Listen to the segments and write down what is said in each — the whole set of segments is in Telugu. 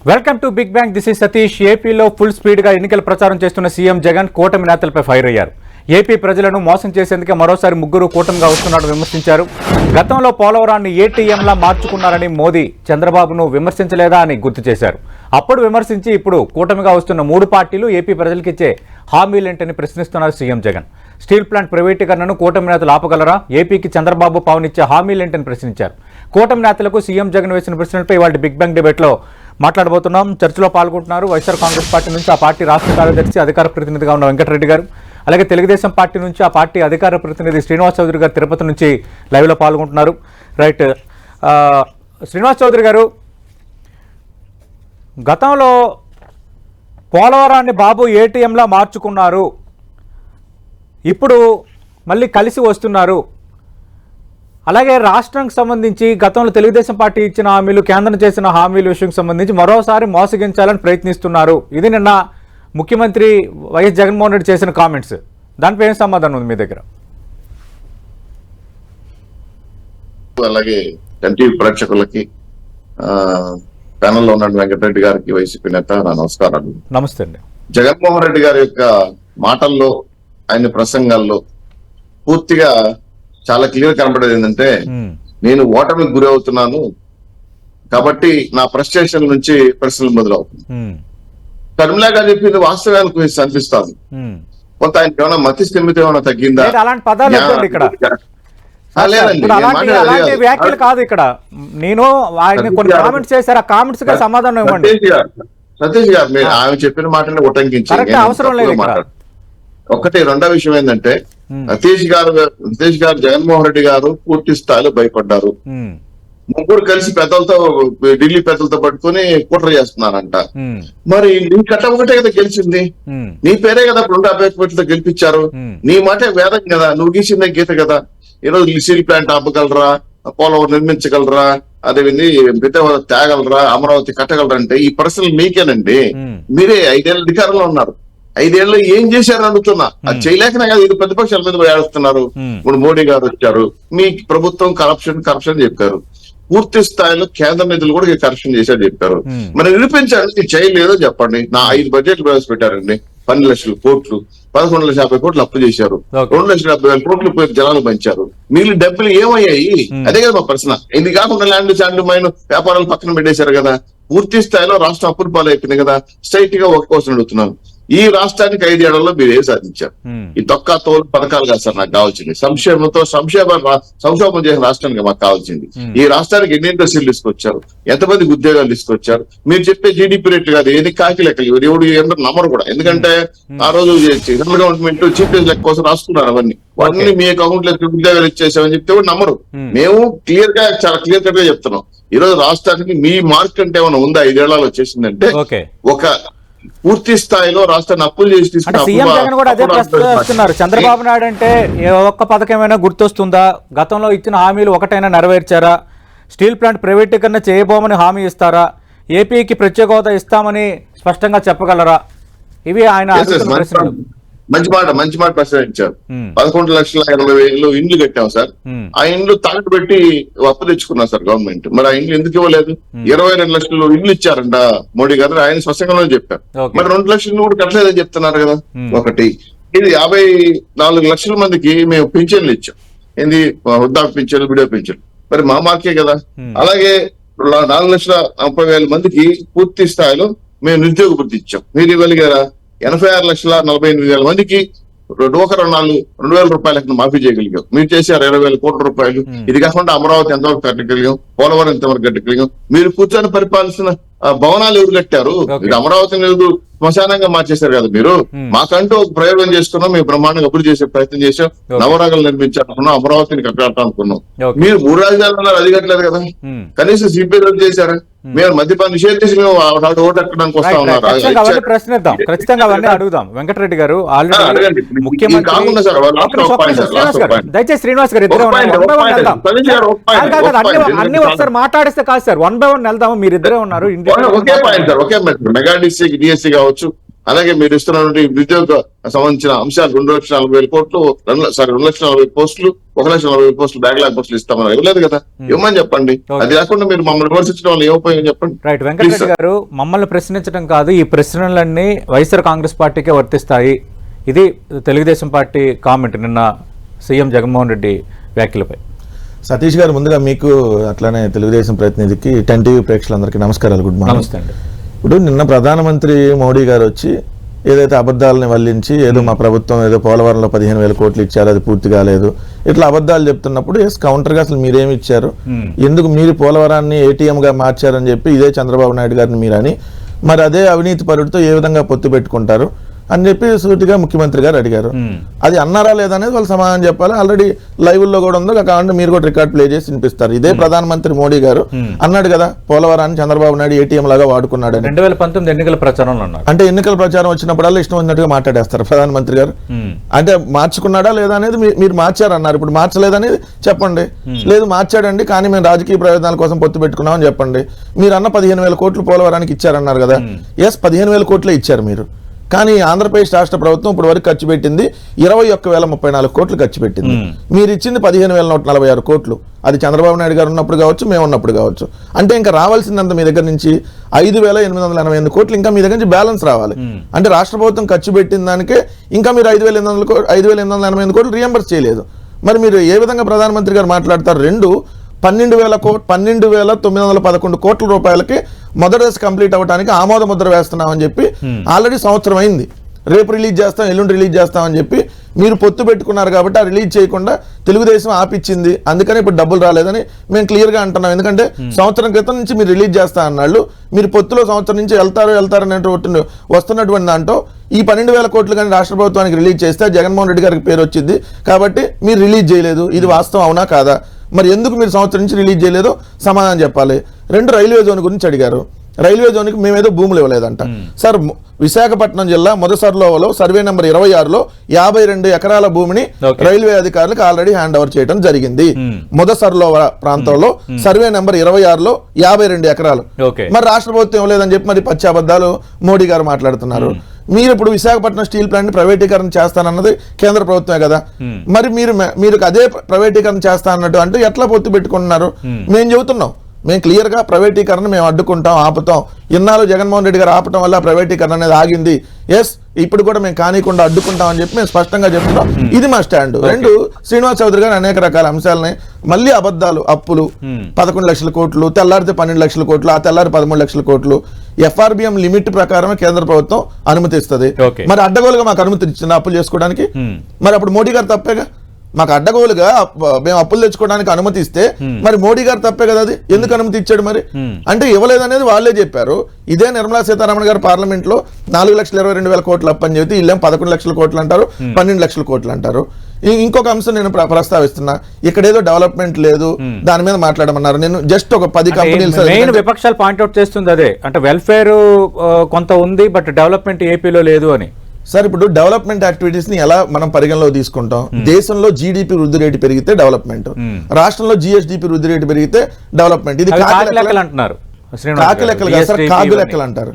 Welcome to Big Bang. This is Satish. ఏపీలో ఫుల్ స్పీడ్ గా ఎన్నికల ప్రచారం చేస్తున్న సీఎం జగన్ కూటమి నేతలపై ఫైర్ అయ్యారు. ఏపీ ప్రజలను మోసం చేసేందుకే మరోసారి ముగ్గురు కూటమిగా వస్తున్నారని విమర్శించారు. గతంలో పోలవరాన్ని ఏటీఎంలా మార్చుకున్నారని మోదీ చంద్రబాబును విమర్శించలేదా అని గుర్తు చేశారు. అప్పుడు విమర్శించి ఇప్పుడు కూటమిగా వస్తున్న మూడు పార్టీలు ఏపీ ప్రజలకిచ్చే హామీలేంటని ప్రశ్నిస్తున్నారు సీఎం జగన్. స్టీల్ ప్లాంట్ ప్రైవేటీకరణను కూటమి నేతలు ఆపగలరా? ఏపీకి చంద్రబాబు పవనిచ్చే హామీలేంటని ప్రశ్నించారు. కూటమి నేతలకు సీఎం జగన్ వేసిన ప్రశ్నలపై ఇవాళ బిగ్ బ్యాంగ్ డిబేట్లో మాట్లాడబోతున్నాం. చర్చలో పాల్గొంటున్నారు వైఎస్ఆర్ కాంగ్రెస్ పార్టీ నుంచి ఆ పార్టీ రాష్ట్ర కార్యదర్శి అధికార ప్రతినిధిగా ఉన్న వెంకటరెడ్డి గారు, అలాగే తెలుగుదేశం పార్టీ నుంచి ఆ పార్టీ అధికార ప్రతినిధి శ్రీనివాస్ చౌదరి గారు తిరుపతి నుంచి లైవ్లో పాల్గొంటున్నారు. రైట్, శ్రీనివాస్ చౌదరి గారు, గతంలో పోలవరాన్ని బాబు ఏటీఎంలా మార్చుకున్నారు, ఇప్పుడు మళ్ళీ కలిసి వస్తున్నారు. అలాగే రాష్ట్రానికి సంబంధించి గతంలో తెలుగుదేశం పార్టీ ఇచ్చిన హామీలు, కేంద్రం చేసిన హామీల విషయం సంబంధించి మరోసారి మోసగించాలని ప్రయత్నిస్తున్నారు. ఇది నిన్న ముఖ్యమంత్రి వైఎస్ జగన్మోహన్ రెడ్డి చేసిన కామెంట్స్. దానిపై ఏం సమాధానం ఉంది మీ దగ్గర? అలాగే ఎన్టీవీ ప్రేక్షకులకి, ప్యానెల్లో ఉన్న వెంకటరెడ్డి గారికి, వైసీపీ నేత, నా నమస్కారాలు. నమస్తే అండి. జగన్మోహన్ రెడ్డి గారి యొక్క మాటల్లో, ఆయన ప్రసంగాల్లో పూర్తిగా చాలా క్లియర్ కనబడేది ఏంటంటే, నేను ఓటమికి గురి అవుతున్నాను కాబట్టి నా ఫ్రస్ట్రేషన్ నుంచి ప్రశ్నలు మొదలవుతుంది. షర్మిలా గారు చెప్పింది వాస్తవానికి అనిపిస్తాను. కొంత ఆయనకి ఏమైనా మతి స్థిమితం ఏమైనా తగ్గిందా? అలాంటి పదాలు ఇక్కడ వ్యాఖ్యలు కాదు. ఇక్కడ నేను ఆయన కొన్ని కామెంట్స్ చేశారు, ఆ కామెంట్స్ గా సమాధానం ఇవ్వండి. సతీష్ గారు, మీరు ఆమె చెప్పిన మాటని ఉటంకించారు, అవసరం లేదు. ఒకటి. రెండో విషయం ఏంటంటే, సతీష్ గారు జగన్మోహన్ రెడ్డి గారు పూర్తి స్థాయిలో భయపడ్డారు. ముగ్గురు కలిసి పెద్దలతో, ఢిల్లీ పెద్దలతో పట్టుకుని కుట్ర చేస్తున్నారంట. మరి నీ కట్ట ఒకటే కదా గెలిచింది, నీ పేరే కదా 250 గెలిపించారు, నీ మాటే వేదం కదా, నువ్వు గీసిందే గీత కదా. ఈరోజు స్టీల్ ప్లాంట్ ఆపగలరా, పోలవరం నిర్మించగలరా, అదేవిధంగా తేగలరా, అమరావతి కట్టగలరా అంటే ఈ ప్రశ్నలు మీకేనండి. మీరే 5 ఏళ్ళ అధికారంలో ఉన్నారు. 5 ఏళ్ళు ఏం చేశారు అడుగుతున్నా. అది చేయలేకనే కదా ఇది ప్రతిపక్షాల మీద ఏడుస్తున్నారు. ఇప్పుడు మోడీ గారు వచ్చారు, మీ ప్రభుత్వం కరప్షన్ చెప్పారు. పూర్తి స్థాయిలో కేంద్ర నిధులు కూడా కరప్షన్ చేశారు చెప్పారు. మరి నిరూపించండి, చేయలేదో చెప్పండి. నా 5 బడ్జెట్లు ప్రవేశపెట్టారండి. 12 లక్షల కోట్లు, 11,50,000 కోట్లు అప్పు చేశారు, 2,70,000 కోట్లు జనాలు పంచారు. మిగిలిన డబ్బులు ఏమయ్యాయి? అదే కదా మా ప్రశ్న. ఇది కాకుండా ల్యాండ్ మైన్ వ్యాపారాలు పక్కన పెట్టేశారు కదా. పూర్తి స్థాయిలో రాష్ట్రం అప్పుల పాలు అయిపోయింది కదా. స్ట్రైట్ గా ఒక కోసం అడుగుతున్నాను, ఈ రాష్ట్రానికి 5 ఏళ్లలో మీరు ఏం సాధించారు? ఈ తొక్క తోలు పథకాలు కాదు సార్ నాకు కావాల్సింది. సంక్షోభం చేసిన రాష్ట్రానికి మాకు కావాల్సింది. ఈ రాష్ట్రానికి ఎన్ని ఇండస్ట్రీలు తీసుకొచ్చారు, ఎంతమందికి ఉద్యోగాలు తీసుకొచ్చారు? మీరు చెప్పే జీడీపీ రేట్లు కాదు, ఏది కాకి లెక్కలు ఎవరు నమ్మరు కూడా. ఎందుకంటే ఆ రోజు సెంట్రల్ గవర్నమెంట్ చీఫ్ మినిస్టర్ లెక్క కోసం రాసుకున్నారు. అవన్నీ మీ అకౌంట్ లో ఉద్యోగాలు ఇచ్చేసామని చెప్తే కూడా నమ్మరు. మేము చాలా క్లియర్ కట్ గా చెప్తున్నాం. ఈ రోజు రాష్ట్రానికి మీ మార్క్ అంటే ఏమైనా ఉందా? 5 ఏళ్లలో వచ్చేసిందంటే ఒక పూర్తి స్థాయిలో రాష్ట్రాన్ని అప్పులు చేసి తీసుకున్నారు. సీఎం జగన్ కూడా అదే ప్రశ్నిస్తున్నారు. చంద్రబాబు నాయుడు అంటే ఏ ఒక్క పథకమైనా గుర్తొస్తుందా? గతంలో ఇచ్చిన హామీలు ఒకటైనా నెరవేర్చారా? స్టీల్ ప్లాంట్ ప్రైవేటీకరణ చేయబోమని హామీ ఇస్తారా? ఏపీకి ప్రత్యేక హోదా ఇస్తామని స్పష్టంగా చెప్పగలరా? ఇవి ఆయన ప్రశ్నలు. మంచి మాట ప్రశ్నించారు. 11,80,000 ఇండ్లు కట్టాం సార్. ఆ ఇండ్లు తాకట్టు పెట్టి అప్పు తెచ్చుకున్నారు సార్ గవర్నమెంట్. మరి ఆ ఇండ్లు ఎందుకు ఇవ్వలేదు? 22 లక్షలు ఇండ్లు ఇచ్చారంట మోడీ గారు, ఆయన స్పష్టంగా చెప్పారు. మరి 2 లక్షలు కూడా కట్టలేదని చెప్తున్నారు కదా. ఒకటి. ఇది 54 లక్షల మందికి మేము పింఛన్లు ఇచ్చాం. ఏంది? వృద్ధాప్య పింఛన్లు, విడో పింఛన్లు. మరి మా మార్కే కదా. అలాగే 4,30,000 మందికి పూర్తి స్థాయిలో మేము నిరుద్యోగ వృత్తి ఇచ్చాం. మీరు ఇవ్వగలిగారా? 86,48,000 మందికి డోకర్ రుణాలు 2,000 రూపాయలకు మాఫీ చేయగలిగాం. మీరు చేశారు 20,000 కోట్ల రూపాయలు. ఇది కాకుండా అమరావతి ఎంతవరకు కట్టగలిగాం, పోలవరం ఎంతవరకు కట్టగలిగాం. మీరు కూర్చొని పరిపాలిస్తున్న భవనాలు ఎవరు కట్టారు? అమరావతి లేదు శ్మశానంగా మార్చేశారు కదా మీరు. మాకంటూ ఒక ప్రయోగం చేసుకున్నాం, మేము బ్రహ్మాండంగా అభివృద్ధి చేసే ప్రయత్నం చేసాం, నవరాగలు నిర్మించాలనుకున్నాం, అమరావతిని కట్టాలనుకున్నాం. మీరు 3 రాజధానులు అది కట్టలేదు కదా. కనీసం సిపిఐ రద్దు చేశారా? మేము మద్యపాన నిషేధించి మేము ఓటు ఎక్కడానికి వస్తా ఉన్నారు. ప్రశ్నిద్దాం, ఖచ్చితంగా అవన్నీ అడుగుదాం. వెంకటరెడ్డి గారు ఆల్రెడీ ముఖ్యమంత్రి, దయచేసి శ్రీనివాస్ గారు ఇద్దరే ఉన్నారు. అన్ని ఒకసారి మాట్లాడిస్తే కాదు సార్, 1 by 1 వెళ్దాము. మీరు ఇద్దరే ఉన్నారు. ఒకే పాయింట్ సార్, ఒకే మెగా డిఎస్సీ కావచ్చు, అలాగే మీరు ఇస్తున్నటువంటి నిరుద్యోగ సంబంధించిన అంశాలు 2,40,000 కోట్లు 2,40,000 పోస్టులు 1,40,000 పోస్టులు బ్యాక్లాగ్ పోస్టులు ఇస్తామన్నారు. ఇవ్వలేదు కదా, ఇవ్వమని చెప్పండి. అది కాకుండా మీరు మమ్మల్ని విమర్శించడం వల్ల ఏమైపోయింది చెప్పండి. రైట్, వెంకటరెడ్డి గారు, మమ్మల్ని ప్రశ్నించడం కాదు, ఈ ప్రశ్నలన్నీ వైఎస్ఆర్ కాంగ్రెస్ పార్టీకే వర్తిస్తాయి. ఇది తెలుగుదేశం పార్టీ కామెంట్ నిన్న సీఎం జగన్మోహన్ రెడ్డి వ్యాఖ్యలపై. సతీష్ గారు, ముందుగా మీకు అట్లానే తెలుగుదేశం ప్రతినిధికి 10 టీవీ ప్రేక్షకులందరికీ నమస్కారాలు, గుడ్ మార్నింగ్. నమస్తే అండి. ఇప్పుడు నిన్న ప్రధానమంత్రి మోడీ గారు వచ్చి ఏదైతే అబద్ధాలని వల్లించి ఏదో మా ప్రభుత్వం ఏదో పోలవరంలో 15,000 కోట్లు ఇచ్చారు, అది పూర్తి కాలేదు, ఇట్లా అబద్ధాలు చెప్తున్నప్పుడు కౌంటర్ గా అసలు మీరేమి ఇచ్చారు, ఎందుకు మీరు పోలవరాన్ని ATM గా మార్చారని చెప్పి ఇదే చంద్రబాబు నాయుడు గారిని మీరని, మరి అదే అవినీతి పరుడితో ఏ విధంగా పొత్తు పెట్టుకుంటారు అని చెప్పి సూటిగా ముఖ్యమంత్రి గారు అడిగారు. అది అన్నారా లేదనేది వాళ్ళు సమాధానం చెప్పాలి. ఆల్రెడీ లైవ్ లో కూడా ఉందో, కావాలంటే మీరు కూడా రికార్డ్ ప్లే చేసి వినిపిస్తారు. ఇదే ప్రధానమంత్రి మోడీ గారు అన్నాడు కదా, పోలవరాన్ని చంద్రబాబు నాయుడు ATM లాగా వాడుకున్నాడు అని. 2019 ఎన్నికల ప్రచారంలో అన్నారు. అంటే ఎన్నికల ప్రచారం వచ్చినప్పుడల్లా ఇష్టం వచ్చినట్టుగా మాట్లాడేస్తారు ప్రధానమంత్రి గారు. అంటే మార్చుకున్నాడా లేదా అనేది మీరు మార్చారన్నారు, ఇప్పుడు మార్చలేదనేది చెప్పండి. లేదు మార్చాడండి, కానీ మేము రాజకీయ ప్రయోజనాల కోసం పొత్తు పెట్టుకున్నామని చెప్పండి. మీరు అన్న 15,000 కోట్లు పోలవరానికి ఇచ్చారన్నారు కదా, 15,000 కోట్లే ఇచ్చారు మీరు. కానీ ఆంధ్రప్రదేశ్ రాష్ట్ర ప్రభుత్వం ఇప్పుడు వరకు ఖర్చు పెట్టింది 21,034 కోట్లు ఖర్చు పెట్టింది. మీరు ఇచ్చింది 15,146 కోట్లు. అది చంద్రబాబు నాయుడు గారు ఉన్నప్పుడు కావచ్చు, మేము ఉన్నప్పుడు కావచ్చు. అంటే ఇంకా రావాల్సిందంత మీ దగ్గర నుంచి 5,888 కోట్లు ఇంకా మీ దగ్గర నుంచి బ్యాలెన్స్ రావాలి. అంటే రాష్ట్ర ప్రభుత్వం ఖర్చు పెట్టిన దానికే ఇంకా మీరు 5,888 కోట్లు రీఎంబర్స్ చేయలేదు. మరి మీరు ఏ విధంగా ప్రధానమంత్రి గారు మాట్లాడతారు? 12,911 కోట్ల రూపాయలకి మొదటి దశ కంప్లీట్ అవ్వడానికి ఆమోద ముద్ర వేస్తున్నామని చెప్పి ఆల్రెడీ సంవత్సరం అయింది. రేపు రిలీజ్ చేస్తాం, ఎల్లుండి రిలీజ్ చేస్తామని చెప్పి మీరు పొత్తు పెట్టుకున్నారు కాబట్టి ఆ రిలీజ్ చేయకుండా తెలుగుదేశం ఆపిచ్చింది. అందుకని ఇప్పుడు డబ్బులు రాలేదని మేము క్లియర్గా అంటున్నాం. ఎందుకంటే సంవత్సరం క్రితం నుంచి మీరు రిలీజ్ చేస్తా అన్నాళ్ళు, మీరు పొత్తులో సంవత్సరం నుంచి వెళ్తారనేటువంటి వస్తున్నటువంటి దాంట్లో ఈ 12,000 కోట్లు కానీ రాష్ట్ర ప్రభుత్వానికి రిలీజ్ చేస్తే జగన్మోహన్ రెడ్డి గారికి పేరు వచ్చింది కాబట్టి మీరు రిలీజ్ చేయలేదు. ఇది వాస్తవం అవునా కాదా? మరి ఎందుకు మీరు సంవత్సరం నుంచి రిలీజ్ చేయలేదో సమాధానం చెప్పాలి. 2 రైల్వే జోన్ గురించి అడిగారు. రైల్వే జోన్కి మేమేదో భూములు ఇవ్వలేదంట. సార్, విశాఖపట్నం జిల్లా మొదసర్లోలో సర్వే నెంబర్ 26లో 52 ఎకరాల భూమిని రైల్వే అధికారులకు ఆల్రెడీ హ్యాండ్ ఓవర్ చేయడం జరిగింది. మొదసర్లో ప్రాంతంలో సర్వే నెంబర్ 26లో 52 ఎకరాలు. మరి రాష్ట్ర ప్రభుత్వం ఇవ్వలేదని చెప్పి మరి పచ్చి అబద్ధాలు మోడీ గారు మాట్లాడుతున్నారు. మీరు ఇప్పుడు విశాఖపట్నం స్టీల్ ప్లాంట్ ప్రైవేటీకరణ చేస్తానన్నది కేంద్ర ప్రభుత్వమే కదా, మరి మీరు అదే ప్రైవేటీకరణ చేస్తా అన్నట్టు అంటే ఎట్లా పొత్తు పెట్టుకుంటున్నారు? మేము చెబుతున్నాం, మేము క్లియర్ గా ప్రైవేటీకరణ మేము అడ్డుకుంటాం, ఆపుతాం. ఇన్నాళ్ళు జగన్మోహన్ రెడ్డి గారు ఆపటం వల్ల ప్రైవేటీకరణ అనేది ఆగింది. ఇప్పుడు కూడా మేము కానీకుండా అడ్డుకుంటాం అని చెప్పి మేము స్పష్టంగా చెప్తున్నాం. ఇది మా స్టాండ్. 2, శ్రీనివాస్ చౌదరి గారు అనేక రకాల అంశాలని మళ్ళీ అబద్ధాలు, అప్పులు 11 లక్షల కోట్లు, తెల్లారితే 12 లక్షల కోట్లు, ఆ తెల్లారి 13 లక్షల కోట్లు. FRBM లిమిట్ ప్రకారమే కేంద్ర ప్రభుత్వం అనుమతిస్తుంది. మరి అడ్డగోలుగా మాకు అనుమతి ఇచ్చింది అప్పులు చేసుకోవడానికి? మరి అప్పుడు మోడీ గారు తప్పేగా. మాకు అడ్డగోలుగా మేము అప్పులు తెచ్చుకోవడానికి అనుమతి ఇస్తే మరి మోడీ గారు తప్పే కదా, అది ఎందుకు అనుమతి ఇచ్చాడు? మరి అంటే ఇవ్వలేదనేది వాళ్ళే చెప్పారు. ఇదే నిర్మలా సీతారామన్ గారు పార్లమెంట్ లో 4,22,000 కోట్లు అప్పని చెబితే వీళ్ళేం 11 లక్షల కోట్లు అంటారు, 12 లక్షల కోట్లు అంటారు. ఇంకొక అంశం నేను ప్రస్తావిస్తున్నా, ఇక్కడ ఏదో డెవలప్మెంట్ లేదు దాని మీద మాట్లాడమన్నారు. నేను జస్ట్ ఒక 10 కంపెనీలు విపక్షాలు పాయింట్అవుట్ చేస్తుంది అదే, అంటే వెల్ఫేర్ కొంత ఉంది బట్ డెవలప్మెంట్ ఏపీలో లేదు అని. సార్, ఇప్పుడు డెవలప్మెంట్ యాక్టివిటీస్ ని ఎలా మనం పరిగణలో తీసుకుంటాం? దేశంలో GDP వృద్ధి రేటు పెరిగితే డెవలప్మెంట్, రాష్ట్రంలో GSDP వృద్ధి రేటు పెరిగితే డెవలప్మెంట్. ఇది అంటున్నారు, కాకి లెక్కలు కాదు సార్, కాగు లెక్కలు అంటారు.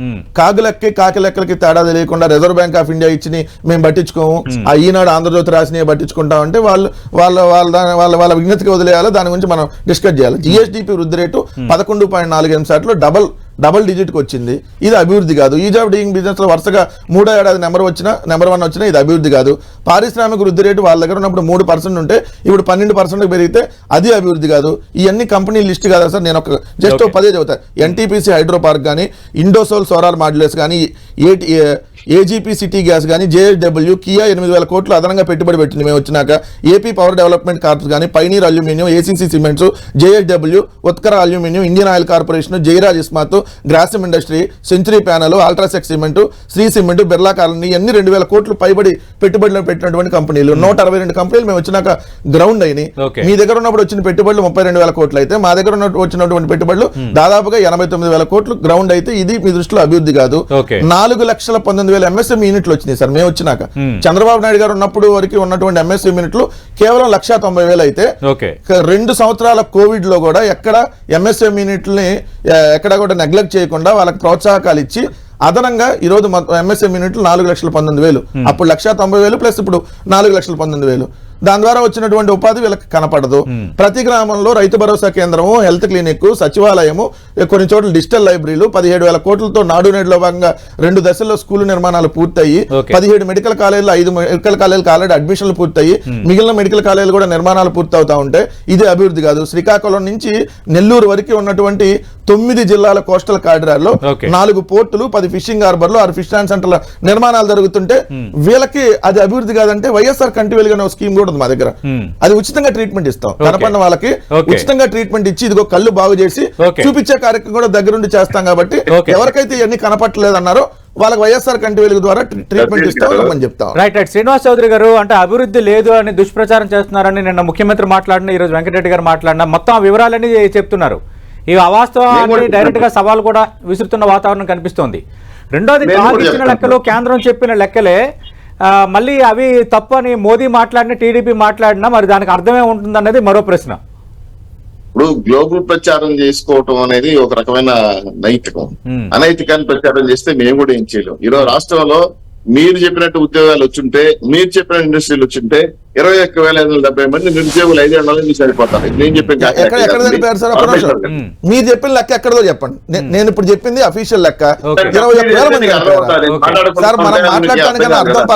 కాకి లెక్కలకి తేడా తెలియకుండా రిజర్వ్ బ్యాంక్ ఆఫ్ ఇండియా ఇచ్చి మేము పట్టించుకోము, ఆ ఈనాడు ఆంధ్రజ్యోతి రాసినవి పట్టించుకుంటాం అంటే వాళ్ళ విజ్ఞతకి వదిలేయాలి. దాని గురించి మనం డిస్కస్ చేయాలి. GSDP వృద్ధి రేటు 11.48% డబల్ డిజిట్ కి వచ్చింది. ఇది అభివృద్ధి కాదు. ఈజ్ ఆఫ్ డూయింగ్ బిజినెస్ లో వరుసగా 3వ ఏడాది నెంబర్ 1 వచ్చినా ఇది అభివృద్ధి కాదు. పారిశ్రామిక వృద్ధి రేటు వాళ్ళ దగ్గర ఉన్నప్పుడు 3% ఉంటే ఇప్పుడు 12% పెరిగితే అది అభివృద్ధి కాదు. ఇవన్నీ కంపెనీ లిస్ట్ కాదా సార్? నేను జస్ట్ 10 చెబుతా. NTPC హైడ్రో పార్క్ కానీ, ఇండోసోల్ సోలార్ మాడ్యులర్స్ కానీ, AGP సిటీ గ్యాస్ కానీ, JSW, కియా 8,000 కోట్లు అదనంగా పెట్టుబడి పెట్టింది మేము వచ్చినాక. AP పవర్ డెవలప్మెంట్ కార్ప్స్ కానీ, pioneer aluminium, ACC cements, JSW, ఉత్కర aluminium, Indian oil corporation, Jairaj ఇస్మాత్, గ్రాసిమ్ ఇండస్ట్రీ, సెంచరీ ప్యానల్, అల్ట్రాసెక్ cement, Shree cement, Birla colony, అన్ని 2,000 కోట్లు పైబడి పెట్టుబడులు పెట్టినటువంటి కంపెనీలు. 162 కంపెనీలు మేము వచ్చినాక గ్రౌండ్ అయినాయి. మీ దగ్గర ఉన్నప్పుడు వచ్చిన పెట్టుబడులు 32,000 కోట్లు అయితే మా దగ్గర వచ్చినటువంటి పెట్టుబడులు దాదాపుగా 89,000 కోట్లు గ్రౌండ్ అయితే ఇది మీ దృష్టిలో అభివృద్ధి కాదు. 4,19,000 MSME యూనిట్లు వచ్చినాయి సార్ మేము వచ్చినాక. చంద్రబాబు నాయుడు గారు ఉన్నప్పుడు వరకు ఉన్నటువంటి MSME యూనిట్లు కేవలం 190,000 అయితే 2 సంవత్సరాల కోవిడ్ లో కూడా ఎక్కడ MSME యూనిట్లని ఎక్కడ కూడా నెగ్లెక్ట్ చేయకుండా వాళ్ళకి ప్రోత్సాహకాలు ఇచ్చి అదనంగా ఈ రోజు ఎంఎస్ఎంఈ యూనిట్లు 4,19,000, అప్పుడు 1,90,000 ప్లస్ ఇప్పుడు 4,19,000. దాని ద్వారా వచ్చినటువంటి ఉపాధి వీళ్ళకి కనపడదు. ప్రతి గ్రామంలో రైతు భరోసా కేంద్రము, హెల్త్ క్లినిక్, సచివాలయము, కొన్ని చోట్ల డిజిటల్ లైబ్రరీలు, 17,000 కోట్లతో నాడు నేడులో భాగంగా 2 దశల్లో స్కూల్ నిర్మాణాలు పూర్తయి, 17 మెడికల్ కాలేజీలు, 5 మెడికల్ కాలేజీలకు ఆల్రెడీ అడ్మిషన్లు పూర్తయి, మిగిలిన మెడికల్ కాలేజీలు కూడా నిర్మాణాలు పూర్తవుతా ఉంటే ఇది అభివృద్ధి కాదు. శ్రీకాకుళం నుంచి నెల్లూరు వరకు ఉన్నటువంటి 9 జిల్లాల కోస్టల్ కారిడార్లో 4 పోర్టులు, 10 ఫిషింగ్ హార్బర్లు, 6 ఫిష్ ల్యాండ్ సెంటర్ల నిర్మాణాలు జరుగుతుంటే వీళ్ళకి అది అభివృద్ధి కాదంటే వైఎస్ఆర్ కంటి వెలుగునే స్కీమ్ కూడా మా దగ్గర, అది ఉచితంగా ట్రీట్మెంట్ ఇస్తాం. కనపడిన వాళ్ళకి ఉచితంగా ట్రీట్మెంట్ ఇచ్చి ఇదిగో కళ్ళు బాగు చేసి చూపించే కార్యక్రమం కూడా దగ్గరుండి చేస్తాం. కాబట్టి ఎవరికైతే ఇవన్నీ కనపట్టలేదన్నారో వాళ్ళకి వైఎస్ఆర్ కంటి వెలుగు ద్వారా ట్రీట్మెంట్ ఇస్తామని చెప్తాం. రైట్. శ్రీనివాస్ చౌదరి గారు, అంటే అభివృద్ధి లేదు అని దుష్ప్రచారం చేస్తున్నారని నిన్న ముఖ్యమంత్రి మాట్లాడిన, ఈ రోజు వెంకటరెడ్డి గారు మాట్లాడిన, మొత్తం వివరాలన్నీ చెప్తున్నారు. ఈ అవాస్తవాన్ని డైరెక్ట్ గా సవాల్ కూడా విసురుతున్న వాతావరణం కనిపిస్తోంది. రెండోది, కాదు ఇచ్చిన లెక్కలు, కేంద్రం చెప్పిన లెక్కలే మళ్ళీ అవి తప్పు అని మోదీ మాట్లాడిన, టీడీపీ మాట్లాడినా మరి దానికి అర్థమే ఉంటుంది అనేది మరో ప్రశ్న. ఇప్పుడు గ్లోబల్ ప్రచారం చేసుకోవటం అనేది ఒక రకమైన నైతికం. అనైతికాన్ని ప్రచారం చేస్తే మేము కూడా ఏం చేయలేం. ఈరోజు రాష్ట్రంలో మీరు చెప్పినట్టు ఉద్యోగాలు వచ్చుంటే, మీరు చెప్పిన ఇండస్ట్రీలు వచ్చుంటే 21,570 మంది నిరుద్యోగులు 5 సరిపోతారు. నేను చెప్పిన మీరు చెప్పిన లెక్క ఎక్కడో చెప్పండి. నేను ఇప్పుడు చెప్పింది అఫీషియల్ లెక్క 21,000 మంది. సార్ మనం మాట్లాడటానికి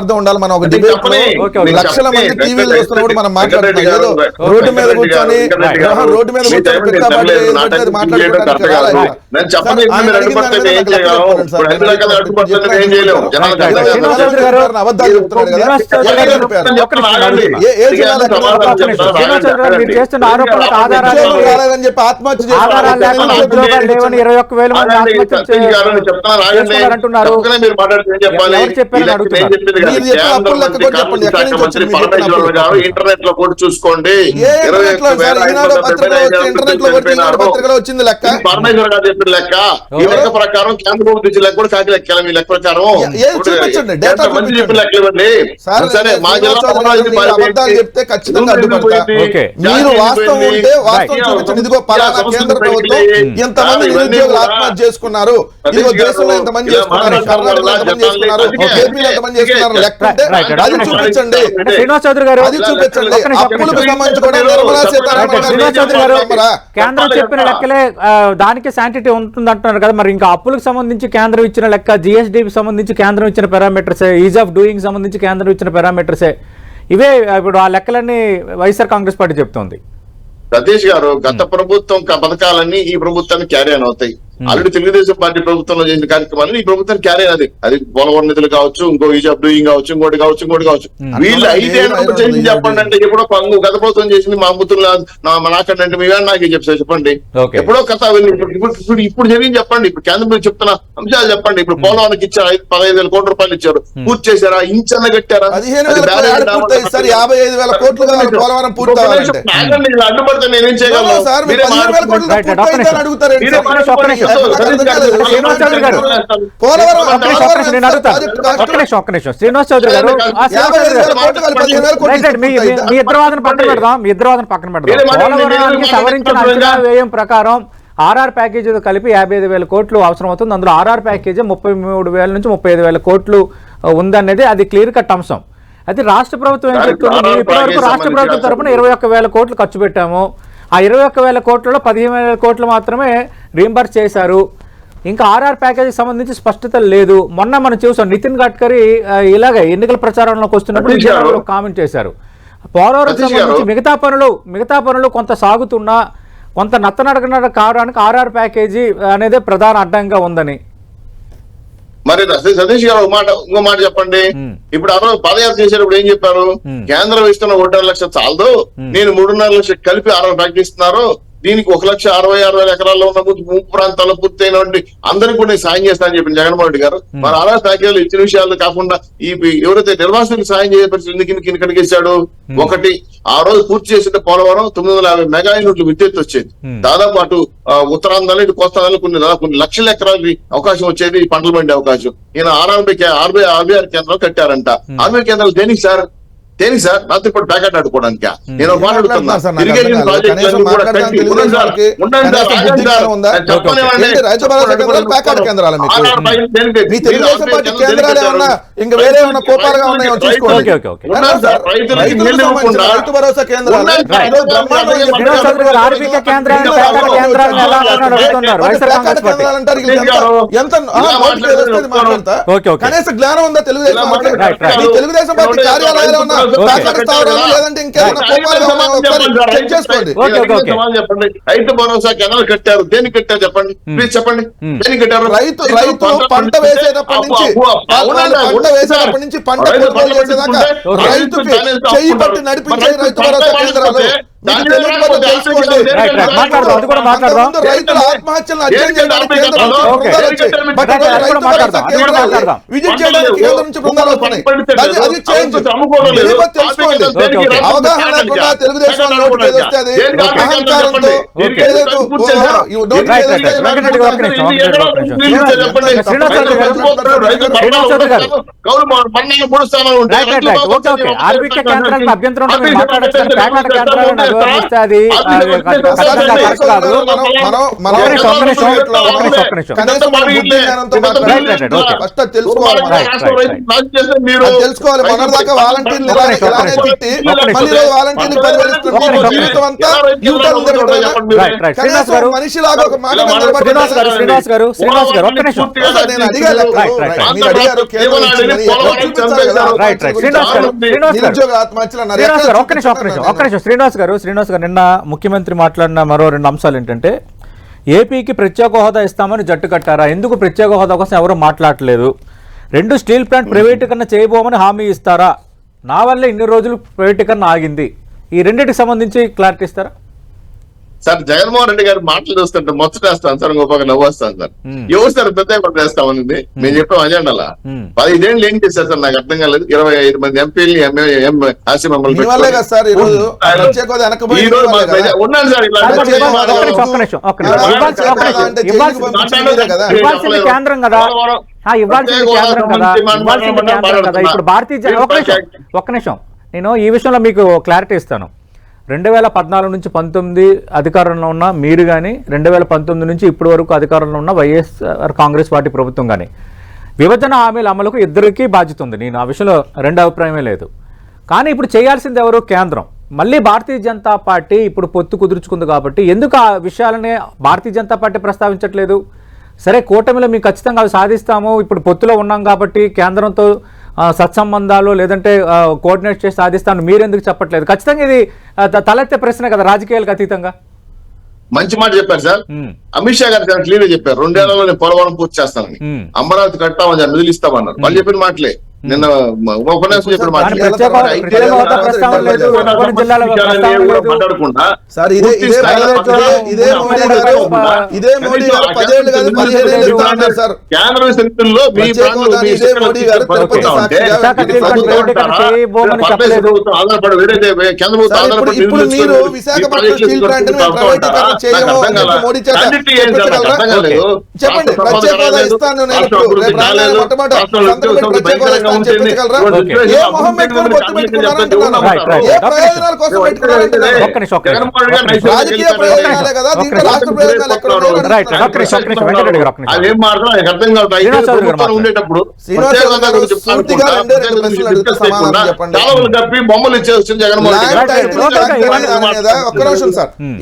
అర్థం ఉండాలి. మనం ఒక డిబేట్ లక్షల మంది టీవీలు చూస్తున్నప్పుడు మనం మాట్లాడుతున్నాం. ఏదో రోడ్డు మీద కూర్చొని మీరు చేస్తున్న ఆరోపణలకు ఆధారాలు లేవని 21,000 మంది ఆత్మహత్య అంటున్నారు. ఇంటర్నెట్ లో కూడా చూసుకోండి. పత్రికలో వచ్చింది లెక్క, పరమేశ్వర్ గారు చెప్పిన లెక్క. ఈ లెక్క ప్రకారం కేంద్ర ప్రభుత్వం ఇచ్చిన లెక్క కూడా కాకి లెక్క. మీ లెక్క ప్రకారం మంచి చెప్పిన లెక్క ఇవ్వండి. సరే, మా చెప్తే ఖచ్చితంగా అడ్డుపడతా. మీరు వాస్తవం ఉంటే వాస్తవం చూపించండి. ఇదిగో పలానా కేంద్ర ప్రభుత్వం ఇంతమంది నిరుద్యోగులు ఆత్మహత్య చేసుకున్నారు, ఇదిగో దేశంలో ఎంతమంది చేసుకున్నారు, కర్ణాటకలో ఎంతమంది చేసుకున్నారు, ఏపీలో ఎంతమంది చేసుకున్నారు లెక్క అది చూపించండి. శ్రీనివాస్ చౌదరి గారు, అది చూపించండి. అప్పులకు సంబంధించి కూడా నిర్మలా సీతారామన్ కేంద్రం చెప్పిన లెక్కలే దానికి శాంటిటీ ఉంటుంది అంటున్నారు కదా. మరి ఇంకా అప్పులకు సంబంధించి కేంద్రం ఇచ్చిన లెక్క, జిఎస్డికి సంబంధించి కేంద్రం ఇచ్చిన పారామీటర్సే, ఈజ్ ఆఫ్ డూయింగ్ సంబంధించి కేంద్రం ఇచ్చిన పారామీటర్సే, ఇవే ఇప్పుడు ఆ లెక్కలన్నీ వైఎస్ఆర్ కాంగ్రెస్ పార్టీ చెప్తోంది. సతీష్ గారు, గత ప్రభుత్వం పథకాలన్నీ ఈ ప్రభుత్వాన్ని క్యారీ ఆన్ అవుతాయి. ఆల్రెడీ తెలుగుదేశం పార్టీ ప్రభుత్వంలో చేసిన కార్యక్రమాలు ఈ ప్రభుత్వం క్యారీ అయినది. అది పోలవరం నిధులు కావచ్చు, ఇంకో ఈజ్ ఆఫ్ డూయింగ్ కావచ్చు, ఇంకోటి కావచ్చు. వీళ్ళు 5 ఏళ్ళు చేసి చెప్పండి అంటే ఎప్పుడో గత ప్రభుత్వం చేసింది మా అమ్ముతున్నా నాకంటే మీవే నాకే చెప్పండి. ఎప్పుడో కథ ఇప్పుడు జరిగింది చెప్పండి. ఇప్పుడు కేంద్రం చెప్తున్న అంశాలు చెప్పండి. ఇప్పుడు పోలవరానికి ఇచ్చారు 15,000 కోట్ల రూపాయలు ఇచ్చారు, పూర్తి చేశారా? ఇంచన్న కట్టారా? అడ్డుపడితే నేనేం చేయగలను? శ్రీనివాస్ చౌదరి గారు, మీ ఇద్దరు వాదన పక్కన పెడదాం. పోలవరానికి సవరించిన అంచనా వ్యయం ప్రకారం ఆర్ఆర్ ప్యాకేజీ కలిపి 55,000 కోట్లు అవసరం అవుతుంది. అందులో ఆర్ఆర్ ప్యాకేజీ 33,000 నుంచి 35,000 కోట్లు ఉందనేది అది క్లియర్ కట్ అంశం. అది రాష్ట్ర ప్రభుత్వం ఏం చెప్తుంది? ఇప్పటివరకు రాష్ట్ర ప్రభుత్వం తరఫున 21,000 కోట్లు ఖర్చు పెట్టాము. ఆ 21,000 కోట్లలో 15,000 కోట్లు మాత్రమే రీంబర్స్ చేశారు. ఇంకా ఆర్ఆర్ ప్యాకేజీకి సంబంధించి స్పష్టత లేదు. మొన్న మనం చూసాం, నితిన్ గడ్కరీ ఇలాగే ఎన్నికల ప్రచారంలోకి వస్తున్నప్పుడు కామెంట్ చేశారు. పోలవరం సంబంధించి మిగతా పనులు కొంత సాగుతున్నా కొంత నత్తనడక కావడానికి ఆర్ఆర్ ప్యాకేజీ అనేది ప్రధాన అడ్డంగా ఉందని. మరి సతీష్ గారు ఇంకో మాట చెప్పండి. ఇప్పుడు పాదయాత్ర చేసేటప్పుడు ఏం చెప్పారు? కేంద్రం ఇస్తున్న 1.5 లక్షలు చాలదు, నేను 3.5 లక్షలు కలిపి 6 ప్రకటిస్తున్నారు. దీనికి 1,66,000 ఎకరాల్లో ఉన్న ముంపు ప్రాంతాల్లో పూర్తయినటువంటి అందరికీ కూడా సాయం చేస్తానని చెప్పిన జగన్మోహన్ రెడ్డి గారు మరి ఆర్ఆర్ ప్యాకేజీలు ఇచ్చిన విషయాలు కాకుండా ఈ ఎవరైతే నిర్వాసితులకు సాయం చేసే పరిస్థితి ఎందుకు కడిగేశాడు? ఒకటి, ఆ రోజు పూర్తి చేసిన పోలవరం 950 మెగా యూనిట్లు విద్యుత్ వచ్చేది. దాదాపు అటు ఉత్తరాంధ్రలో ఇటు కోస్తాంధ్రలో కొన్ని లక్షల ఎకరాలకి అవకాశం వచ్చేది, పంటలు పండే అవకాశం. ఈయన ఆర్బీఆర్ కేంద్రాలు కట్టారంట. ఆర్బీఆర్ కేంద్రాలు దేనికి సార్? దేనికి సార్ నాతో ఇప్పుడు ప్యాకెట్ ఆడుకోవడానికి నేను ఏం మాట్లాడుతున్నారు సార్? నాకు అర్థం కాలేదు. కనీసం మాట్లాడడానికి తెలుగుదేశం వాళ్ళకి కనీసం బుద్ధి జ్ఞానం ఉందా? ఏంటి రైతు భరోసా కేంద్రాలు ప్యాకెట్ కేంద్రాలు మీకు? మీ తెలుగుదేశం పార్టీ కేంద్రాలు ఏమన్నా ఇంకా వేరే ఏమన్నా కోపాలుగా ఉన్నాయో చూసుకోండి. రైతులకు సంబంధించిన రైతు భరోసా కేంద్రాలు ఆర్బీకే కేంద్రాలను ప్యాకెట్ కేంద్రాలను ఎలా అడుగుతున్నారు వైఎస్ఆర్ కాంగ్రెస్ పార్టీ. అంటారు ఎంత మాట్లాడతా కనీస జ్ఞానం ఉందా తెలుగుదేశం పార్టీ? మీ తెలుగుదేశం పార్టీ కార్యాలయాలు ఉన్న ప్యాకెట్ స్థావరాలు లేదంటే ఇంకేమైనా కోపాలుగా ఉన్నాయో ఒకసారి చెక్ చేసుకోండి. చెప్పండి రైతు భరోసా కేంద్రాలు కట్టారు, దేనికి కట్టారు చెప్పండి, ప్లీజ్ చెప్పండి. దేనికి కట్టారు? రైతు పంట వేసేటప్పటి నుంచి పంట కొనుగోలు చేసేదాకా రైతుకి చెయ్యి పట్టి నడిపించే రైతు భరోసా కేంద్రాలు మీకు తెలియకపోతే తెలుసుకోండి. రైతుల ఆత్మహత్యలను అధ్యయనం చేయడానికి కేంద్రం నుంచి బృందాలు వచ్చాయి. బట్ రైతు భరోసా కేంద్రాలు విజిట్ చేయడానికి కేంద్రం నుంచి బృందాలు వస్తున్నాయి. అది చేంజ్ తెలుసుకోండి. అవగాహన లేకుండా తెలుగుదేశం నోటు మీద వస్తే అది అహంకారంతో ఆర్బీకే కేంద్రాలకు అభ్యంతరం ఉంటే మీరు మాట్లాడచ్చు, ప్యాకెట్ కేంద్రాలను అది తెలుసుకోవాలి. మొన్నటిదాకా వాలంటీర్లు తిట్టి మళ్ళీ వాలంటీర్లు మనిషిలాగా ఒక మాట శ్రీనివాస్ గారు ఒక్క నిమిషం. నేను అడిగారు మీరు అడిగారు నిరుద్యోగ ఆత్మహత్యలు అన్నారు. ఒక్క నిమిషం శ్రీనివాస్ గారు నిన్న ముఖ్యమంత్రి మాట్లాడిన మరో 2 అంశాలు ఏంటంటే ఏపీకి ప్రత్యేక హోదా ఇస్తామని జట్టు కట్టారా, ఎందుకు ప్రత్యేక హోదా కోసం ఎవరు మాట్లాడలేదు, 2 స్టీల్ ప్లాంట్ ప్రైవేటీకరణ చేయబోమని హామీ ఇస్తారా, నా వల్లే ఇన్ని రోజులు ప్రైవేటీకరణ ఆగింది, ఈ రెండింటికి సంబంధించి క్లారిటీ ఇస్తారా? సార్ జగన్మోహన్ రెడ్డి గారు మాటలు చూస్తుంటే మొచ్చటేస్తాను సార్, ఇంకొక నవ్వొస్తాను సార్. ఎవరు సార్ ప్రత్యేక చేస్తామని మేము చెప్పాం అజెండాలా. 15 ఏళ్ళు ఏం చేశారు సార్ నాకు అర్థం కాలేదు. 25 మంది ఎంపీలు ఆర్సీ మమ్మల్ని ఉన్నాను సార్. కేంద్రం కదా ఇప్పుడు భారతీయ ఒక్క నిమిషం నేను ఈ విషయంలో మీకు క్లారిటీ ఇస్తాను. 2014 నుంచి 19 అధికారంలో ఉన్న మీరు కానీ 2019 నుంచి ఇప్పటి వరకు అధికారంలో ఉన్న వైఎస్ఆర్ కాంగ్రెస్ పార్టీ ప్రభుత్వం కానీ విభజన హామీల అమలుకు ఇద్దరికీ బాధ్యత ఉంది. నేను ఆ విషయంలో 2 అభిప్రాయమే లేదు. కానీ ఇప్పుడు చేయాల్సింది ఎవరు? కేంద్రం. మళ్ళీ భారతీయ జనతా పార్టీ ఇప్పుడు పొత్తు కుదుర్చుకుంది కాబట్టి ఎందుకు ఆ విషయాలనే భారతీయ జనతా పార్టీ ప్రస్తావించట్లేదు? సరే కూటమిలో మేము ఖచ్చితంగా అవి సాధిస్తాము, ఇప్పుడు పొత్తులో ఉన్నాం కాబట్టి కేంద్రంతో సత్సంబంధాలు లేదంటే కోఆర్డినేట్ చేసి సాధిస్తాను మీరెందుకు చెప్పట్లేదు? ఖచ్చితంగా ఇది తలెత్తే ప్రశ్న కదా రాజకీయాలకు అతీతంగా. మంచి మాట చెప్పారు సార్. అమిత్ షా గారు క్లియర్ గా చెప్పారు 2 ఏళ్లలో నేను పోలవరం పూర్తి చేస్తానని, అమరావతి కట్టామని నిధులు ఇస్తామన్నారు. వాళ్ళు చెప్పిన మాటలే నిన్న ఉపన్యాసం చెప్పిన కేంద్ర శక్తుల్లో ఉండేటప్పుడు బొమ్మలు ఇచ్చేస్తుంది జగన్మోహన్ రెడ్డి.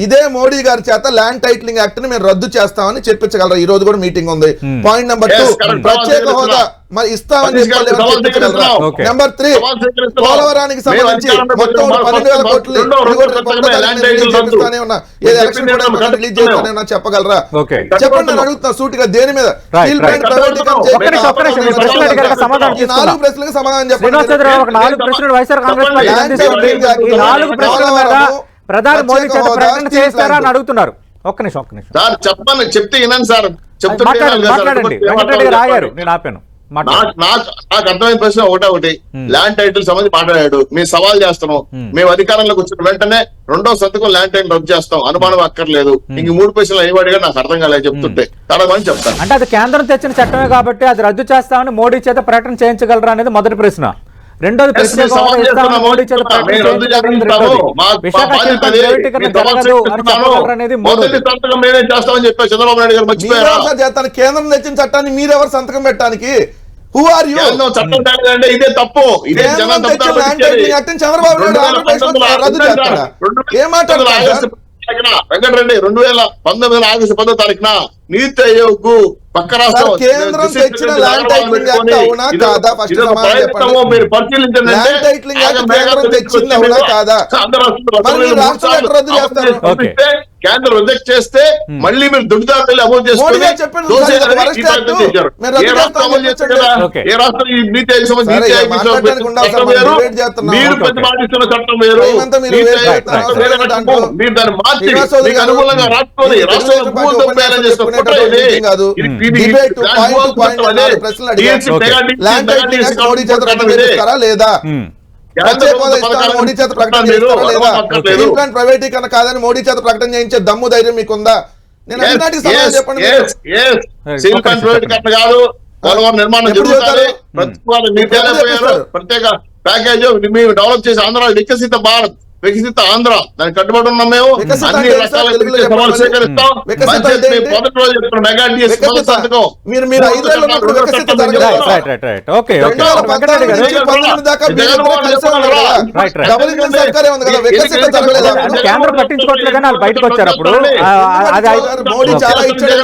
ఇదే మోడీ గారి చేత ల్యాండ్ టైటిలింగ్ యాక్ట్ ని మేము రద్దు చేస్తామని చెప్పించగలరా? ఈ రోజు కూడా మీటింగ్ ఉంది. పాయింట్ నెంబర్ 2 ప్రత్యేక హోదా మరి ఇస్తామని చెప్పించగలరా? నెంబర్ 3 పోలవరానికి సంబంధించి మొత్తం 12,000 కోట్లు రిలీజ్ చేస్తానే చెప్పగలరా? చెప్పండి నేను అడుగుతున్నా సూటిగా. దేని మీద? స్టీల్ ప్లాంట్ ప్రైవేటీకరణ 4 ప్రశ్నలకు సమాధానం చెప్పండి. ప్రధాని మోదీ చేత ప్రకటన చేస్తారా అని అడుగుతున్నారు. ఒక్క నిమిషం సార్ చెప్పండి, చెప్తే వినండి సార్. మాట్లాడండి వెంకటరెడ్డి గారు ఆగారు, నేను ఆపాను. నాకు అర్థమైన ప్రశ్న ఒకటి ల్యాండ్ టైటిల్ సంబంధించి మాట్లాడాడు. మేము సవాల్ చేస్తున్నాం, మేము అధికారంలోకి వచ్చిన వెంటనే 2వ సంతకం ల్యాండ్ టైటిల్ రద్దు చేస్తాం, అనుమానం అక్కర్లేదు. ఇంక 3 పైసలు అయ్యేవాడిగా నాకు అర్థం కాలేదు చెప్తుంటే తడమని చెప్తాను. అంటే అది కేంద్రం తెచ్చిన చట్టమే కాబట్టి అది రద్దు చేస్తామని మోడీ చేత ప్రకటన చేయించగలరా అనేది మొదటి ప్రశ్న. రెండోది ప్రత్యేక హోదా ఇస్తామని మోడీ చేత రెండోది విశాఖ స్టీల్ ప్లాంట్ ప్రైవేటీకరణ జరగదు అని చెప్పగలరనేది మూడోది. చేస్తామని చెప్పారు చంద్రబాబు నాయుడు గారు. మర్చిపోయారా? చేస్తాను కేంద్రం తెచ్చిన చట్టాన్ని మీరెవరు సంతకం పెట్టడానికి? Who are you? చట్టం అంటే ఇదే తప్పు. ఇదే జనం చంద్రబాబు నాయుడు రద్దు చేస్తాడా? ఏం మాట్లాడుతున్నారు? వెంకటరెడ్డి 2019 ఆగస్టు 10వ తారీఖున నీతి ఆయోగ్ పక్క రాష్ట్రం కేంద్రం తెచ్చిన ల్యాండ్ టైటిలింగ్ యాక్ట్ అవునా కాదా? ఫస్ట్ సమాధానం చెప్పండి. మీరు పరిశీలించండి. ల్యాండ్ టైటిలింగ్ యాక్ట్ కేంద్రం తెచ్చింది అవునా కాదా? మరి రాష్ట్రం ఎట్లా రద్దు చేస్తారు? కేంద్రం రిజెక్ట్ చేస్తే మళ్ళీ మీరు దుడ్డుదారులు అమలు చేసుకుని ఏ రాష్ట్రం ఈ నీతి ఆయోగ్ మీరు ప్రతిపాదిస్తున్న చట్టం వేరు. మీరు దాన్ని మార్చి మీకు అనుకూలంగా రాష్ట్రంలో భూములు తప్పేయాలని చేసిన కుట్ర ఇది. లేదా మోడీ చేత ప్రకటన చేస్తారా లేదా? స్టీల్ ప్లాంట్ ప్రైవేటీకరణ కాదని మోడీ చేత ప్రకటన చేయించే దమ్ము ధైర్యం మీకుందా? నేను అన్నిటికీ సమాధానం చెప్పండి. స్టీల్ ప్లాంట్ ప్రైవేటీకరణ కాదు, పోలవరం నిర్మాణం జరుగుతుంది. ప్రత్యేక ప్యాకేజ్ మేము డెవలప్ చేసి ఆంధ్ర వికసిత భారత్, వికసిత ఆంధ్ర దానికి కట్టుబడి ఉన్నాం. మేము అన్ని రకాల సవాలు స్వీకరిస్తాం. మొదటి రోజు చెప్తున్నాం మెగా డిఎస్ సంతకం. మీరు 5 ఏళ్ల ముందు వికసిత జరగలేదు. కేంద్రం పట్టించుకోవట్లేదని వాళ్ళు బయటకు వచ్చారు. అప్పుడు మోడీ చాలా ఇచ్చాడు,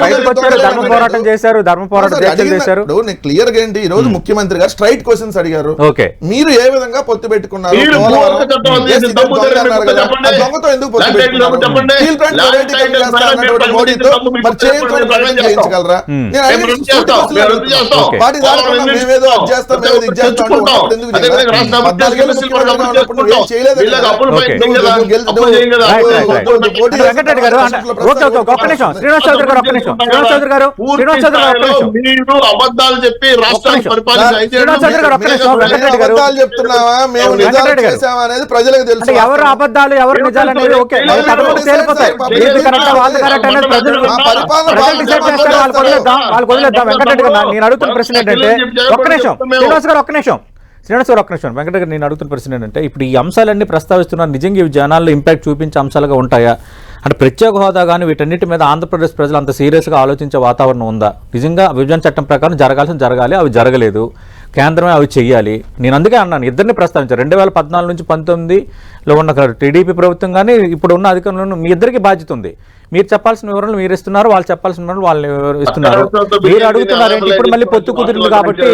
బయటకు వచ్చారు, ధర్మ పోరాటం చేశారు, చేశారు. నేను క్లియర్ గా ఏంటి, ఈ రోజు ముఖ్యమంత్రి గారు స్ట్రైట్ క్వశ్చన్స్ అడిగారు. మీరు ఏ విధంగా పొత్తు పెట్టుకున్నారు? దొంగతో ఎందుకు పొత్తు పెట్టుకున్నారు? స్టీల్ ప్లాంట్ ప్రైవేటీకరణ చేస్తారన్నటువంటి మోడీతో మరి చేయించుకొని ప్రకటన చేయించగలరా? నేను వాటి మేమేదో అది చేస్తాం, మేము ఇది చేస్తాం ఎందుకు అబద్ధాలు చెప్పి రాష్ట్రాన్ని చెప్తున్నావా? మేము చేసామా అనేది ప్రజలకు తెలుసు. ఎవరు అబద్ధాలు ఎవరు నిజాలు అనేది ఓకే తేలిపోతాయి. వాళ్ళు వదిలేద్దాం. వెంకటరెడ్డి గారు నేను అడుగుతున్న ప్రశ్న ఏంటంటే ఒక్క నిమిషం శ్రీనివాస్ గారు ఒక్క నిమిషం వెంకట గారు నేను అడుగుతున్న ప్రశ్న ఏంటంటే ఇప్పుడు ఈ అంశాలన్నీ ప్రస్తావిస్తున్నారు, నిజంగా ఇవి జనాల్లో ఇంపాక్ట్ చూపించే అంశాలుగా ఉంటాయా? అంటే ప్రత్యేక హోదా కానీ వీటన్నిటి మీద ఆంధ్రప్రదేశ్ ప్రజలు అంత సీరియస్గా ఆలోచించే వాతావరణం ఉందా? నిజంగా విభజన చట్టం ప్రకారం జరగాలి, అవి జరగలేదు, కేంద్రమే అవి చెయ్యాలి. నేను అందుకే అన్నాను, ఇద్దరిని ప్రస్తావించాను. 2014 నుంచి 19లో ఉన్న టీడీపీ ప్రభుత్వం కానీ ఇప్పుడు ఉన్న అధికారులను మీ ఇద్దరికి బాధ్యత ఉంది. మీరు చెప్పాల్సిన వివరాలు మీరు ఇస్తున్నారు, వాళ్ళు చెప్పాల్సిన వివరాలు వాళ్ళు ఇస్తున్నారు. మీరు అడుగుతున్నారు ఏంటి? ఇప్పుడు మళ్ళీ పొత్తు కుదిరింది కాబట్టి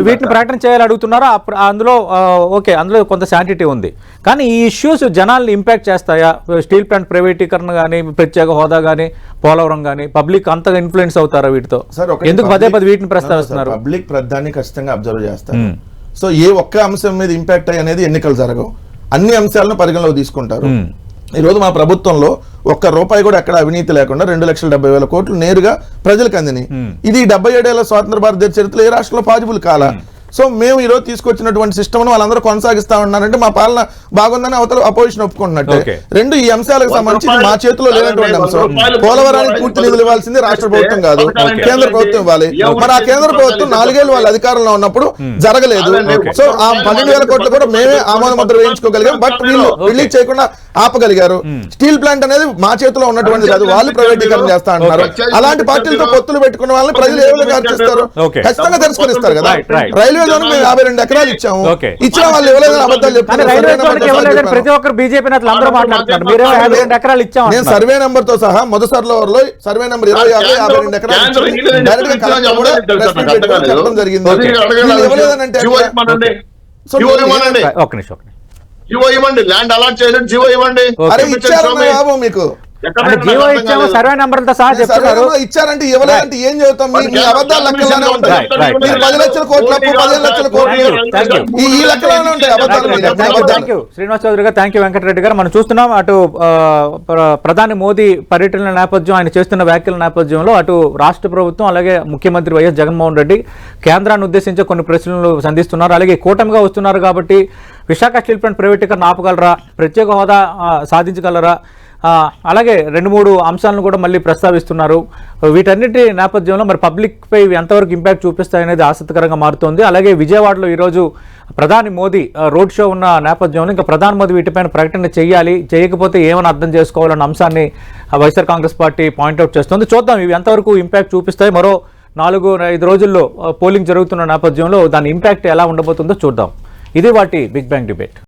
వీటిని ప్రకటన చేయాలి అడుగుతున్నారా? అందులో ఓకే, అందులో కొంత శాంటిటీ ఉంది. కానీ ఈ ఇష్యూస్ జనాల్ని ఇంపాక్ట్ చేస్తాయా? స్టీల్ ప్లాంట్ ప్రైవేటీకరణ కానీ, ప్రత్యేక హోదా కానీ, పోలవరం కానీ పబ్లిక్ అంతగా ఇన్ఫ్లుయెన్స్ అవుతారా వీటితో? ఎందుకు పదే వీటిని ప్రస్తావిస్తున్నారు? పబ్లిక్ ప్రధాని ఖచ్చితంగా అబ్జర్వ్ చేస్తారు. సో ఏ ఒక్క అంశం మీద ఇంపాక్ట్ అయ్యి అనేది ఎన్నికలు జరగవు, అన్ని అంశాలను పరిగణలోకి తీసుకుంటారు. ఈ రోజు మా ప్రభుత్వంలో ఒక్క రూపాయి కూడా ఎక్కడ అవినీతి లేకుండా 2,70,000 కోట్లు నేరుగా ప్రజలకు అందినాయి. ఇది 77 ఏళ్ల స్వాతంత్ర భారతదేశ చరిత్రలో ఏ రాష్ట్రంలో పాజిబుల్ కాలా. సో మేము ఈ రోజు తీసుకొచ్చినటువంటి సిస్టమ్ వాళ్ళందరూ కొనసాగిస్తా ఉన్నారంటే మా పాలన బాగుందని అవతల అపోజిషన్ ఒప్పుకుంటున్నట్టే. రెండు ఈ అంశాలకు సంబంధించి మా చేతిలో లేనటువంటి అంశం. పోలవరానికి పూర్తి నిధులు ఇవ్వాల్సింది రాష్ట్ర ప్రభుత్వం కాదు, కేంద్ర ప్రభుత్వం ఇవ్వాలి. మరి ఆ కేంద్ర ప్రభుత్వం 4 ఏళ్ళు వాళ్ళ అధికారంలో ఉన్నప్పుడు జరగలేదు. సో ఆ 12,000 కోట్లు కూడా మేమే ఆమోద ముద్ర వేయించుకోగలిగాం. బట్ వీళ్ళు రిలీజ్ చేయకుండా ఆపగలిగారు. స్టీల్ ప్లాంట్ అనేది మా చేతిలో ఉన్నటువంటి కాదు, వాళ్ళు ప్రైవేటీకరణ చేస్తా అంటున్నారు. అలాంటి పార్టీలతో పొత్తులు పెట్టుకున్న వాళ్ళని ప్రజలు ఏ విధంగా చర్చిస్తారు? ఖచ్చితంగా తిరస్కరిస్తారు కదా. రైల్వే జోన్ మేము 52 ఎకరాలు ఇచ్చాము, ఇచ్చిన వాళ్ళు ఇవ్వలేదని అబద్ధాలు చెప్తారు. నేను సర్వే నెంబర్ తో సహా మొదటి సర్వేలో సర్వే నెంబర్ 26 52 ఎకరాలు డైరెక్ట్ గా కలెక్టర్ కూడా చెప్పడం జరిగింది. ఇవ్వలేదనంటే జీవో ఇవ్వండి, ల్యాండ్ అలాట్ చేయండి, జీవో ఇవ్వండి. అరే ఇచ్చారన్నా బాబు, మీకు జీవో ఇచ్చాము సర్వే నెంబర్లతో సహా చెప్తున్నారు. ఇచ్చారంటే ఇవ్వలేదంటే ఏం చెబుతాం? మీ అబద్ధాలు లెక్కలానే ఉంటాయి. 10 లక్షల కోట్లు అప్పు, 15 లక్షల కోట్లు ఈ లెక్కలానే ఉంటాయి అబద్ధాలు. శ్రీనివాస్ చౌదరి గారు, థ్యాంక్ యూ. వెంకటరెడ్డి గారు, మనం చూస్తున్నాం అటు ప్రధాని మోదీ పర్యటన నేపథ్యం, ఆయన చేస్తున్న వ్యాఖ్యల నేపథ్యంలో అటు రాష్ట్ర ప్రభుత్వం అలాగే ముఖ్యమంత్రి వైఎస్ జగన్మోహన్ రెడ్డి కేంద్రాన్ని ఉద్దేశించి కొన్ని ప్రశ్నలు సంధిస్తున్నారు. అలాగే కూటమిగా వస్తున్నారు కాబట్టి విశాఖ స్టీల్ ప్లాంట్ ప్రైవేటీకరణ ఆపగలరా, ప్రత్యేక హోదా సాధించగలరా, అలాగే 2-3 అంశాలను కూడా మళ్ళీ ప్రస్తావిస్తున్నారు. వీటన్నిటి నేపథ్యంలో మరి పబ్లిక్పై ఎంతవరకు ఇంపాక్ట్ చూపిస్తాయనేది ఆసక్తికరంగా మారుతోంది. అలాగే విజయవాడలో ఈరోజు ప్రధాని మోదీ రోడ్ షో ఉన్న నేపథ్యంలో ఇంకా ప్రధాని మోదీ వీటిపైన ప్రకటన చేయాలి, చేయకపోతే ఏమని అర్థం చేసుకోవాలన్న అంశాన్ని వైఎస్ఆర్ కాంగ్రెస్ పార్టీ పాయింట్అవుట్ చేస్తుంది. చూద్దాం ఇవి ఎంతవరకు ఇంపాక్ట్ చూపిస్తాయి. మరో 4-5 రోజుల్లో పోలింగ్ జరుగుతున్న నేపథ్యంలో దాని ఇంపాక్ట్ ఎలా ఉండబోతుందో చూద్దాం. ఇది వాటి బిగ్ బ్యాంగ్ డిబేట్.